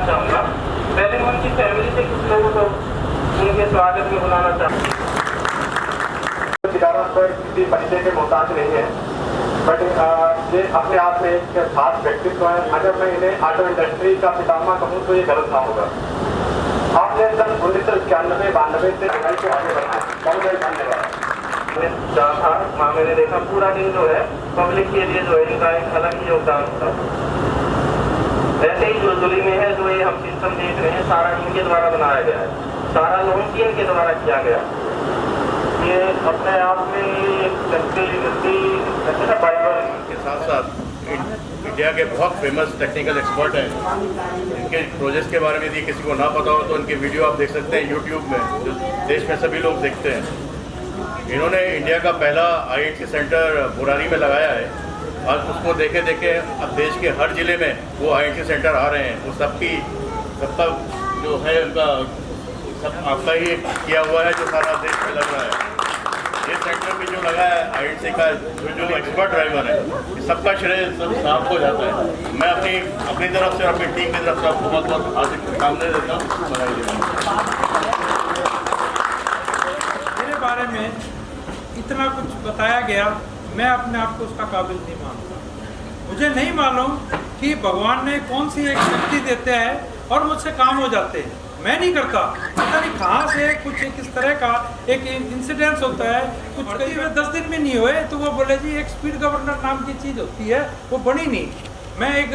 चाहूँगा। पहले मैं उनकी फैमिली से कुछ लोगों को उनके स्वागत में बुलाना चाहूँगा। ठिकानों पर किसी परिचय के मोहताज नहीं है, बट ये अपने आप में एक खास व्यक्तित्व है। अगर मैं इन्हें ऑटो इंडस्ट्री का पितामह कहूँ तो ये गलत ना होगा। आपने सन 1991-92 से लड़ाई को आगे बढ़ाया, बहुत बहुत धन्यवाद। मैंने देखा पूरा दिन जो है पब्लिक के लिए जो है इनका एक अलग ही योगदान था। वैसे ही जो जुली में है जो ये हम सिस्टम देख रहे हैं सारा इनके द्वारा बनाया गया है, सारा लॉन्च इनके द्वारा किया गया। ये अपने आप में के साथ साथ इंडिया के बहुत फेमस टेक्निकल एक्सपर्ट हैं। इनके प्रोजेक्ट्स के बारे में यदि किसी को ना पता हो तो इनके वीडियो आप देख सकते हैं यूट्यूब में, जो देश में सभी लोग देखते हैं। इन्होंने इंडिया का पहला IIT सेंटर बुरारी में लगाया है और उसको देखे देखे अब देश के हर ज़िले में वो IIT सेंटर आ रहे हैं। वो सबका जो है उनका सब आपका ही किया हुआ है, जो सारा देश में लग रहा है। ये सेंटर भी जो लगा है IIT का जो एक्सपर्ट ड्राइवर है, सबका श्रेय सब साफ हो जाता है। मैं अपनी तरफ से अपनी टीम की तरफ से आपको बहुत बहुत हार्दिक शुभकामनाएं देता हूँ, बधाई देता हूँ। मेरे बारे में इतना कुछ बताया गया, मैं अपने आप को उसका काबिल नहीं मानता। मुझे नहीं मालूम कि भगवान ने कौन सी एक शक्ति देते हैं और मुझसे काम हो जाते हैं। मैं नहीं करता, पता नहीं कहाँ से कुछ किस तरह का एक इंसिडेंस होता है। कुछ करीब 10 दिन में नहीं हुए तो वो बोले जी एक स्पीड गवर्नर नाम की चीज़ होती है, वो बनी नहीं। मैं एक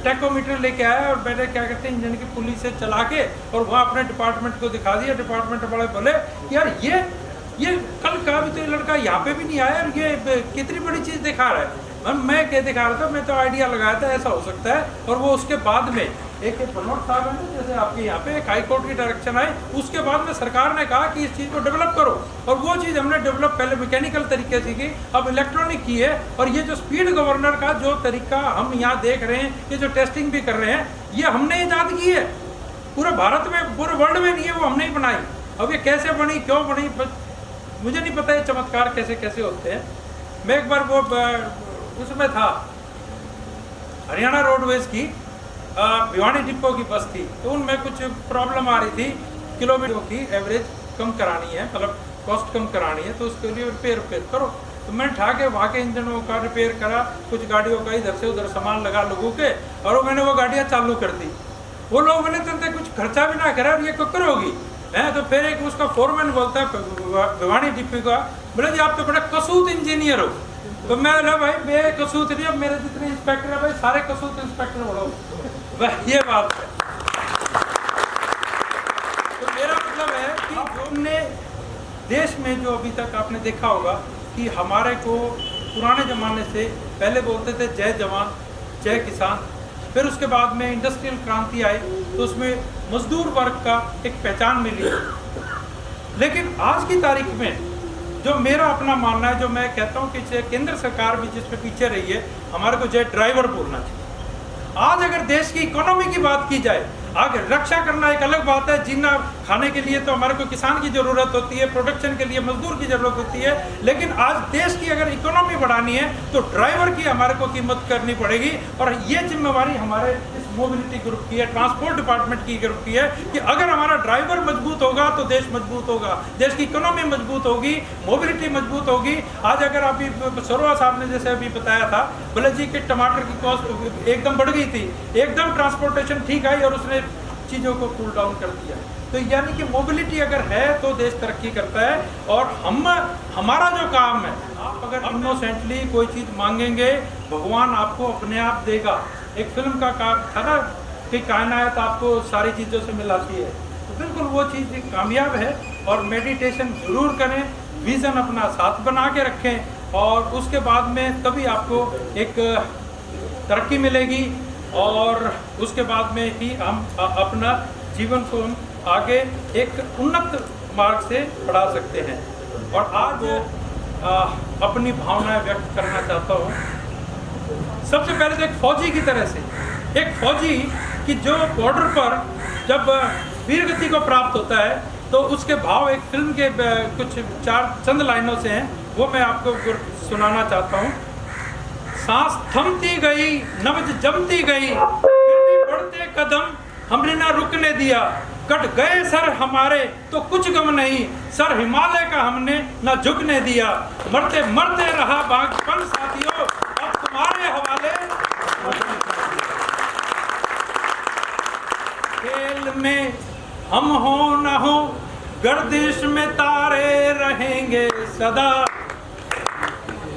टैकोमीटर लेके आया और मैंने क्या कहते हैं इंजन की पुली से चला के और वहाँ अपने डिपार्टमेंट को दिखा दिया। डिपार्टमेंट वाले बोले यार ये कल का भी तो ये लड़का यहाँ पे भी नहीं आया और ये कितनी बड़ी चीज़ दिखा रहा है। मैं क्या दिखा रहा था, मैं तो आइडिया लगाया था ऐसा हो सकता है। और वो उसके बाद में एक बनोट साहब है ना, जैसे आपके यहाँ पे एक हाई कोर्ट की डायरेक्शन आई, उसके बाद में सरकार ने कहा कि इस चीज़ को डेवलप करो और वो चीज़ हमने डेवलप पहले मैकेनिकल तरीके से की, अब इलेक्ट्रॉनिक की है। और ये जो स्पीड गवर्नर का जो तरीका हम यहाँ देख रहे हैं, ये जो टेस्टिंग भी कर रहे हैं, ये हमने ईजाद की है। पूरे भारत में, पूरे वर्ल्ड में नहीं है, वो हमने ही बनाई। अब ये कैसे बनी, क्यों बनी, मुझे नहीं पता। ये चमत्कार कैसे कैसे होते हैं। मैं एक बार वो उसमें था, हरियाणा रोडवेज की भिवानी डिपो की बस थी, तो उनमें कुछ प्रॉब्लम आ रही थी। किलोमीटर की एवरेज कम करानी है, मतलब कॉस्ट कम करानी है, तो उसके लिए रिपेयर करो। तो मैंने उठा के वहाँ के इंजनों का रिपेयर करा, कुछ गाड़ियों का इधर से उधर सामान लगा लोगों के, और मैंने वो गाड़ियाँ चालू कर दी। वो लोग मैंने तो कुछ खर्चा भी ना करा और ये कक्कर होगी है। तो फिर एक उसका फोरमैन बोलता है भिवानी डिपो का, बोले जी आप तो बड़ा कसूत इंजीनियर हो। तो मैं बोला भाई मैं कसूत नहीं, अब मेरे जितने इंस्पेक्टर है भाई सारे कसूत इंस्पेक्टर बोलो, ये बात है। तो मेरा मतलब है कि जो हमने देश में जो अभी तक आपने देखा होगा कि हमारे को पुराने ज़माने से पहले बोलते थे जय जवान जय किसान, फिर उसके बाद में इंडस्ट्रियल क्रांति आई तो उसमें मजदूर वर्ग का एक पहचान मिली। लेकिन आज की तारीख में जो मेरा अपना मानना है, जो मैं कहता हूँ कि केंद्र सरकार भी जिस पे पीछे रही है, हमारे को जय ड्राइवर बोलना चाहिए। आज अगर देश की इकोनॉमी की बात की जाए, आगे रक्षा करना एक अलग बात है, जीना खाने के लिए तो हमारे को किसान की ज़रूरत होती है, प्रोडक्शन के लिए मजदूर की ज़रूरत होती है। लेकिन आज देश की अगर इकोनॉमी बढ़ानी है तो ड्राइवर की हमारे को कीमत करनी पड़ेगी। और ये जिम्मेवारी हमारे इस मोबिलिटी ग्रुप की है, ट्रांसपोर्ट डिपार्टमेंट की ग्रुप की है कि अगर हमारा ड्राइवर मजबूत होगा तो देश मजबूत होगा, देश की इकोनॉमी मजबूत होगी, मोबिलिटी मजबूत होगी। आज अगर अभी सरोवा साहब ने जैसे अभी बताया था, बोले जी कि टमाटर की कॉस्ट एकदम बढ़ गई थी, एकदम ट्रांसपोर्टेशन ठीक आई और उसने चीज़ों को कूल डाउन कर दिया। तो यानी कि मोबिलिटी अगर है तो देश तरक्की करता है। और हमारा जो काम है, आप अगर इनोसेंटली कोई चीज़ मांगेंगे, भगवान आपको अपने आप देगा। एक फिल्म का काम था ना कि कायनात आपको सारी चीज़ों से मिलाती है, तो बिल्कुल वो चीज़ कामयाब है। और मेडिटेशन ज़रूर करें, विज़न अपना साथ बना के रखें और उसके बाद में तभी आपको एक तरक्की मिलेगी और उसके बाद में ही हम अपना जीवन को हम आगे एक उन्नत मार्ग से बढ़ा सकते हैं। और आज अपनी भावनाएं व्यक्त करना चाहता हूँ। सबसे पहले तो एक फौजी की तरह से, एक फौजी की जो बॉर्डर पर जब वीरगति को प्राप्त होता है तो उसके भाव एक फिल्म के कुछ चंद लाइनों से हैं, वो मैं आपको सुनाना चाहता हूँ। सांस थमती गई, नब्ज जमती गई, फिर भी बढ़ते कदम हमने ना रुकने दिया। कट गए सर हमारे तो कुछ गम नहीं, सर हिमालय का हमने ना झुकने दिया। मरते मरते रहा बागपन साथियों, अब तुम्हारे हवाले। खेल में हम हो न हो, गर्दिश में तारे रहेंगे सदा।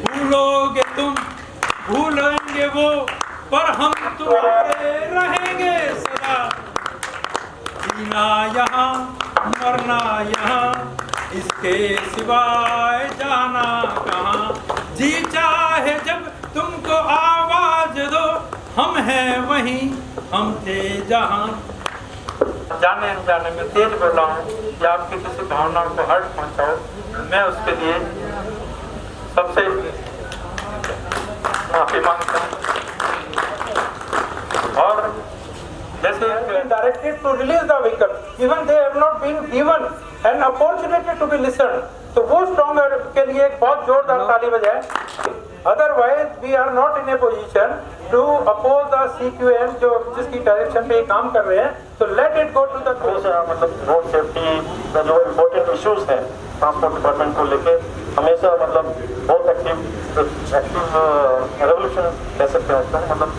भूलोगे तुम भूलेंगे वो, पर हम तुम्हारे रहेंगे सदा। जीना यहाँ मरना यहाँ, इसके सिवाय जाना कहाँ। जी चाहे जब तुमको आवाज दो, हम हैं वहीं हम थे जहाँ। जाने अनजाने में तेज बोला हूँ या आपकी किसी भावनाओं को हर्ट पहुँचाओ, मैं उसके लिए सबसे माफी मांगता हूँ। और जैसे directed to release the vehicle, even they have not been given an opportunity to be listen, तो वो स्ट्रॉन्ग के लिए एक बहुत जोरदार ताली बजाए। Otherwise we are not in a position to oppose the CQM जो जिसकी डायरेक्शन पे ये काम कर रहे हैं, तो let it go to the मतलब रोड सेफ्टी का जो इम्पोर्टेंट इश्यूज हैं ट्रांसपोर्ट डिपार्टमेंट को लेके हमेशा मतलब बहुत एक्टिव रेवोल्यूशन कह सकते हैं उसका, मतलब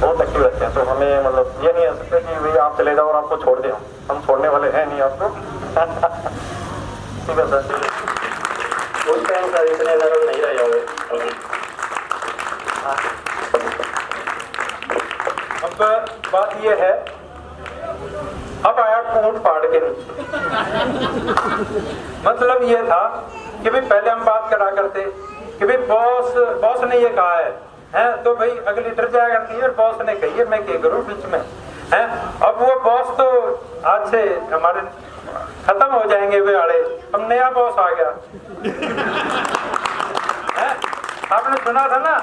बहुत एक्टिव रहते हैं। तो हमें मतलब ये नहीं आ सकता कि भाई आप चले जाओ और आपको छोड़ दें, हम छोड़ने वाले हैं नहीं आपको। ठीक है सर, उस टाइम सर इतने ज़्यादा नहीं रहे होंगे। अब बात ये है, अब आया कूट फाड़ के नीचे। मतलब ये था कि भाई पहले हम बात करा करते कि भाई बॉस ने ये कहा है तो भाई अगली लीडर जाया करती है और बॉस ने कही है, मैं क्या करूं बीच में है। अब वो बॉस तो आज से हमारे खत्म हो जाएंगे वे आड़े, अब नया बॉस आ गया है। आपने सुना था ना,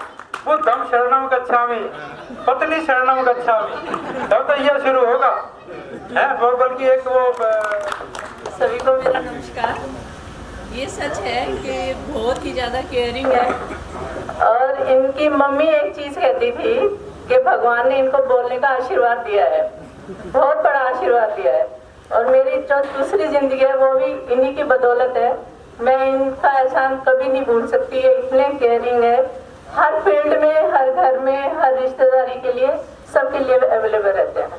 वो दम शरणम गच्छामि पतली शरणम गच्छामि, तब तो यह शुरू होगा है। बल्कि एक वो सभी को मेरा नमस्कार। ये सच है कि बहुत ही ज़्यादा केयरिंग है, और इनकी मम्मी एक चीज़ कहती थी कि भगवान ने इनको बोलने का आशीर्वाद दिया है, बहुत बड़ा आशीर्वाद दिया है, और मेरी जो दूसरी ज़िंदगी है वो भी इन्हीं की बदौलत है। मैं इनका एहसान कभी नहीं भूल सकती। ये इतने केयरिंग है, हर फील्ड में, हर घर में, हर रिश्तेदारी के लिए, सबके लिए अवेलेबल रहते हैं।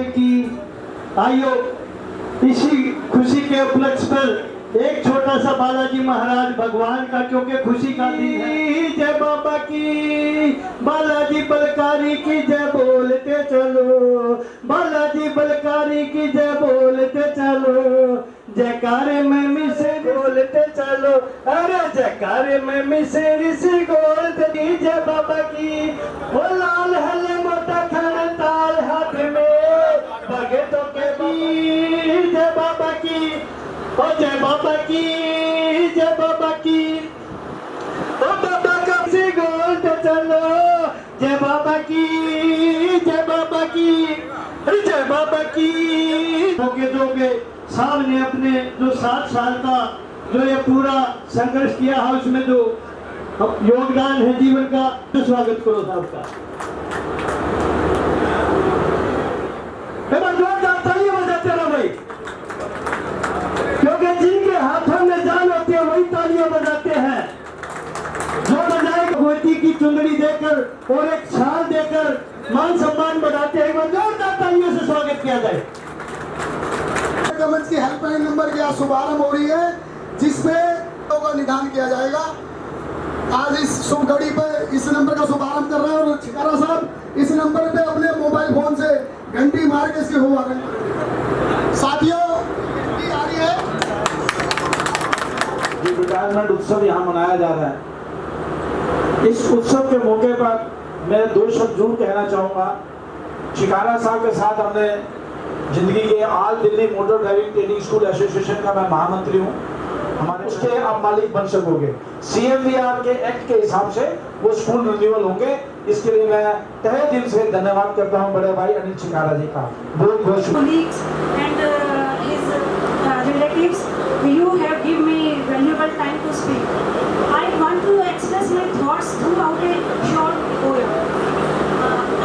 की आइयो इसी खुशी के उपलक्ष्य पर एक छोटा सा बालाजी महाराज भगवान का, क्योंकि खुशी का दिन है। जय बाबा की, बालाजी बलकारी की जय बोलते चलो, बालाजी बलकारी की जय बोलते चलो, जयकारे में मिसेरी बोलते चलो, अरे जयकारे में मिसेरी सी बोलते जय बाबा की। वो लाल हले मोटा खड़े ताल हाथ में भगतों के बीच जय बाबा की, ओ जय बाबा की, जय बाबा की, ओ बाबा का से बोलते चलो, जय बाबा की, जय बाबा की, अरे जय बाबा की। जोगे साहब ने अपने जो 7 साल का जो ये पूरा संघर्ष किया है उसमें जो योगदान है जीवन का, तो स्वागत करो साहब का। जोरदार तालियां बजाते रहो भाई, क्योंकि जिनके हाथों में जान होती है वही तालियां बजाते हैं। जो बजाए भगवती की चुंदड़ी देकर और एक शाल देकर मान सम्मान बढ़ाते हैं, जोरदार तालियों से स्वागत किया जाए। की हेल्पलाइन नंबर की आज शुभारंभ हो रही है, जिसमें का निदान किया जाएगा। आज इस शुभ घड़ी पर इस नंबर का शुभारंभ कर रहे हैं और छिकारा साहब इस नंबर पे अपने मोबाइल फोन से घंटी मार के इसकी शुभारंभ करें। साथियों आ रही है, रिटायरमेंट उत्सव यहाँ मनाया जा रहा है। इस उत्सव के मौके पर मैं 2 शब्द जरूर कहना चाहूँगा। छिकारा साहब के साथ हमने जिंदगी के all Delhi motor driving training school association का मैं महामंत्री हूँ, हमारे उसके आप मालिक बन सकोगे। CMVR के एक्ट के हिसाब से वो स्कूल रिन्यूअल होंगे, इसके लिए मैं तहे दिल से धन्यवाद करता हूँ बड़े भाई अनिल छिकारा जी का। बहुत बहुत You have given me valuable time to speak. I want to express my thoughts throughout a short poem.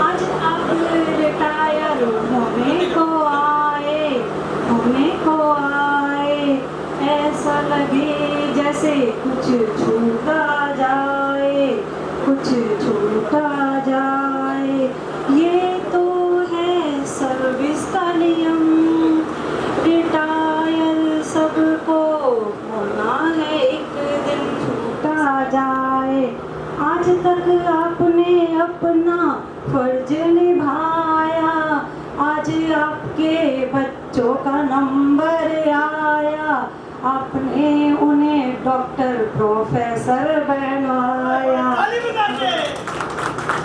आज आप रिटायर होने को आए, ऐसा लगे जैसे कुछ छूटा जाए, कुछ छूटा जाए। ये तो है सर्विस का नियम, रिटायर सबको होना है, एक दिन छूटा जाए। आज तक आपने अपना फर्ज निभाया, आज आपके बच्चों का नंबर आया, आपने उन्हें डॉक्टर प्रोफेसर बनवाया।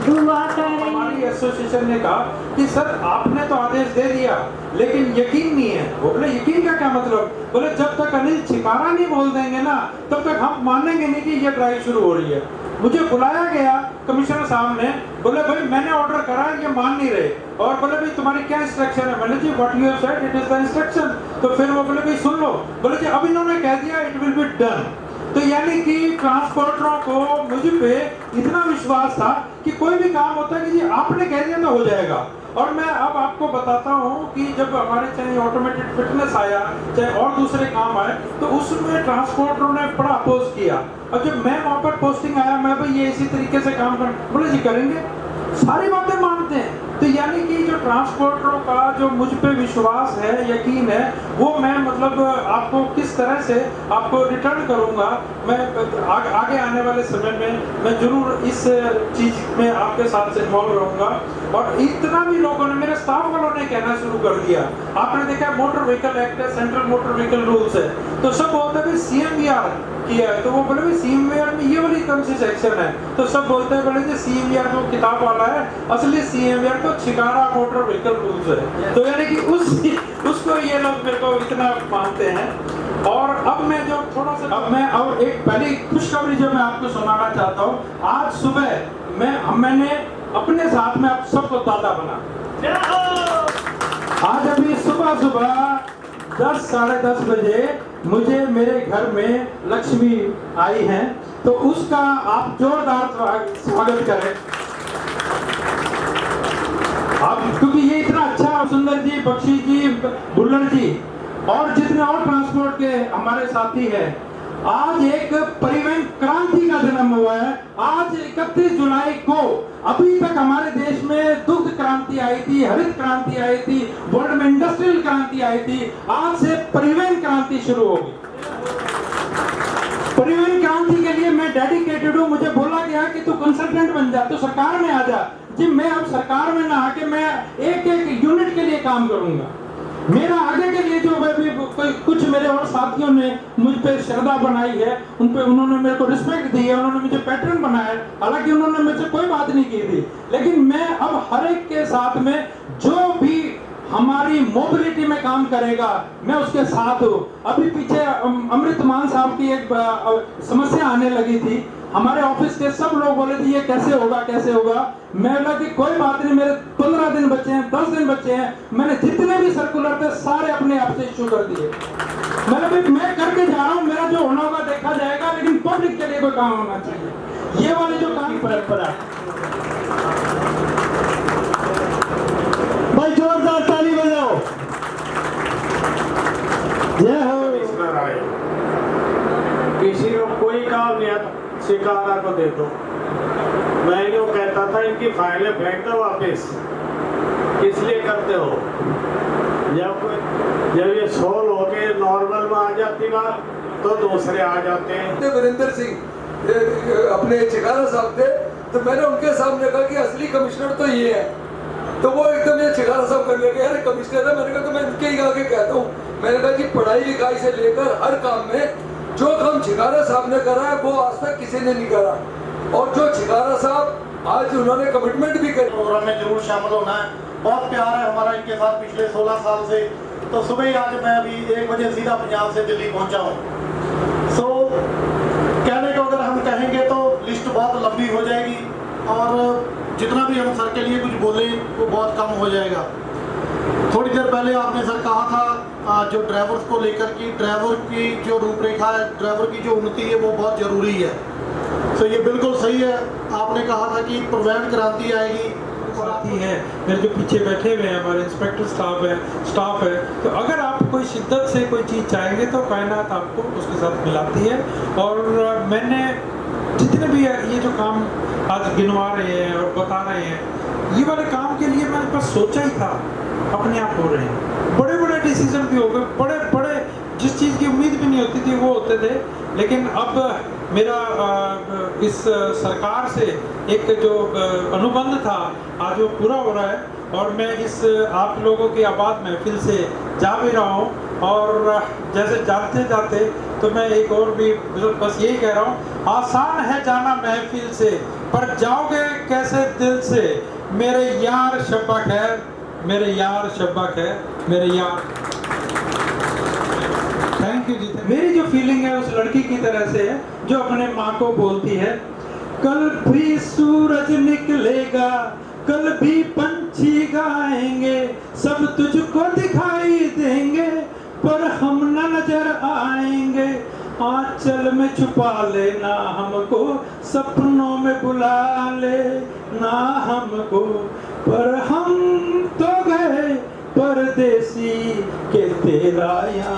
दुआ करें। हमारी एसोसिएशन ने कहा कि सर आपने तो आदेश दे दिया लेकिन यकीन नहीं है। वो बोले यकीन का क्या मतलब? बोले जब तक अनिल छिकारा नहीं बोल देंगे ना तब तक हम मानेंगे नहीं कि ये ड्राइव शुरू हो रही है। मुझे बुलाया गया कमिश्नर साहब ने, बोले भाई मैंने ऑर्डर करा है, ये मान नहीं रहे, और बोले भाई तुम्हारी क्या इंस्ट्रक्शन है? मैंने जी what you have said it is the instruction. तो फिर वो बोले भाई सुन लो, बोले जी अब इन्होंने कह दिया इट विल बी डन। तो यानी कि ट्रांसपोर्टरों को मुझ पे इतना विश्वास था कि कोई भी काम होता है कि जी आपने कह दिया तो हो जाएगा। और मैं अब आपको बताता हूँ कि जब हमारे चाहे ऑटोमेटेड फिटनेस आया, चाहे और दूसरे काम आए, तो उसमें ट्रांसपोर्टरों ने बड़ा अपोज किया। और जब मैं वहाँ पर पोस्टिंग आया, मैं भाई ये इसी तरीके से काम कर, बोले जी करेंगे, सारी बातें मानते हैं। तो यानी कि जो ट्रांसपोर्टरों का जो मुझ पे विश्वास है, यकीन है, वो मैं मतलब आपको किस तरह से आपको रिटर्न करूंगा। मैं आगे आने वाले समय में मैं जरूर इस चीज में आपके साथ से इन्वॉल्व रहूंगा। और इतना भी लोगों ने, मेरे स्टाफ वालों ने कहना शुरू कर दिया, आपने देखा मोटर व्हीकल एक्ट है, सेंट्रल मोटर व्हीकल रूल्स है, तो सब बोलते हैं CMVR किया है, तो वो बोले भाई CMVR में ये वाली कौन सी सेक्शन है? तो सब बोलते हैं बोले जी CMVR जो किताब वाला है, असली CMVR तो छिकारा मोटर व्हीकल रूल्स है। तो यानी कि उसको ये लोग मेरे को इतना मानते हैं। और अब मैं जो थोड़ा सा और एक पहली खुशखबरी जो मैं आपको सुनाना चाहता हूँ, आज सुबह मैंने अपने साथ में आप सबको दादा बना। आज अभी सुबह 10 साढ़े 10 बजे मुझे मेरे घर में लक्ष्मी आई हैं, तो उसका आप जोरदार स्वागत करें आप, क्योंकि ये इतना अच्छा, सुंदर जी, बख्शी जी, बुल्लर जी और जितने और ट्रांसपोर्ट के हमारे साथी हैं, आज एक परिवहन क्रांति का जन्म हुआ है। आज 31 जुलाई को, अभी तक हमारे देश में दुग्ध क्रांति आई थी, हरित क्रांति आई थी, वर्ल्ड में इंडस्ट्रियल क्रांति आई थी, आज से परिवहन क्रांति शुरू होगी। परिवहन क्रांति के लिए मैं डेडिकेटेड हूँ। मुझे बोला गया कि तू कंसल्टेंट बन जा, तो सरकार में आ जा। जी मैं अब सरकार में ना आके मैं एक एक यूनिट के लिए काम करूंगा। मेरा आगे के लिए जो कुछ मेरे और साथियों ने मुझ पे श्रद्धा बनाई है, उन पे उन्होंने मेरे को रिस्पेक्ट दी है, उन्होंने मुझे पैटर्न बनाया है। हालांकि उन्होंने मुझसे कोई बात नहीं की थी, लेकिन मैं अब हर एक के साथ में जो भी हमारी मोबिलिटी में काम करेगा मैं उसके साथ हूँ। अभी पीछे अमृत मान साहब की एक समस्या आने लगी थी। हमारे ऑफिस के सब लोग बोले थे ये कैसे होगा कैसे होगा। मैं बोला कि कोई बात नहीं, मेरे 15 दिन बचे हैं, 10 दिन बचे हैं। मैंने जितने भी सर्कुलर थे सारे अपने आप से इश्यू कर दिए। मैं करके जा रहा हूँ, मेरा जो होना होगा देखा जाएगा, लेकिन पब्लिक के लिए कोई काम होना चाहिए। ये वाले जो काम परंपरा। भाई जोरदार ताली बजाओ। जय हो। किसी को कोई काम नहीं आता, शिकारा को दे दो। मैं इनको कहता था इनकी फाइलें फेंक दो वापस। इसलिए करते हो जब ये सोल होके नॉर्मल में आ जाती बात तो दूसरे आ जाते हैं। वीरेंद्र सिंह अपने चिकारा साहब थे, तो मैंने उनके सामने कहा कि असली कमिश्नर तो ये है। तो वो एकदम ये चिकारा साहब करने लगे, अरे कमिश्नर है। मैंने कहा तो मैं इनके ही आगे कहता हूँ। मैंने कहा कि पढ़ाई लिखाई से लेकर हर काम में जो काम छिकारा साहब ने करा है वो आज तक किसी ने नहीं करा। और जो छिकारा साहब आज उन्होंने कमिटमेंट भी करी। प्रोग्राम में जरूर शामिल होना है। बहुत प्यार है हमारा इनके साथ पिछले 16 साल से। तो सुबह ही आज मैं अभी 1 बजे सीधा पंजाब से दिल्ली पहुंचा हूँ। सो कहने को अगर हम कहेंगे तो लिस्ट बहुत लंबी हो जाएगी और जितना भी हम सर के लिए कुछ बोले वो बहुत कम हो जाएगा। थोड़ी देर पहले आपने सर कहा था जो ड्राइवर्स को लेकर की, ड्राइवर की जो रूपरेखा है, ड्राइवर की जो उन्नति है वो बहुत ज़रूरी है। तो ये बिल्कुल सही है। आपने कहा था कि परिवहन क्रांति आएगी और आती है। मेरे जो पीछे बैठे हुए हैं हमारे इंस्पेक्टर स्टाफ है, तो अगर आप कोई शिद्दत से कोई चीज़ चाहेंगे तो कायनात आपको उसके साथ मिलाती है। और मैंने जितने भी ये जो काम आज गिनवा रहे हैं और बता रहे हैं, ये वाले काम के लिए मैंने बस सोचा ही था, अपने आप हो रहे हैं। बड़े बड़े डिसीजन भी हो गए, बड़े बड़े जिस चीज़ की उम्मीद भी नहीं होती थी वो होते थे। लेकिन अब मेरा इस सरकार से एक जो अनुबंध था आज वो पूरा हो रहा है। और मैं इस आप लोगों की आबाद महफिल से जा भी रहा हूँ। और जैसे जाते जाते तो मैं एक और भी बस यही कह रहा हूँ, आसान है जाना महफिल से पर जाओगे कैसे दिल से। मेरे यार शब्बा खैर, मेरे यार शब्बा खैर, मेरे यार। थैंक यू जी। मेरी जो फीलिंग है उस लड़की की तरह से है जो अपने माँ को बोलती है, कल भी सूरज निकलेगा, कल भी पंछी गाएंगे, सब तुझको दिखाई देंगे पर हम न नजर आएंगे। आंचल में छुपा लेना हमको, सपनों में बुला ले ना हमको, पर हम तो गए परदेसी के तेरा यहाँ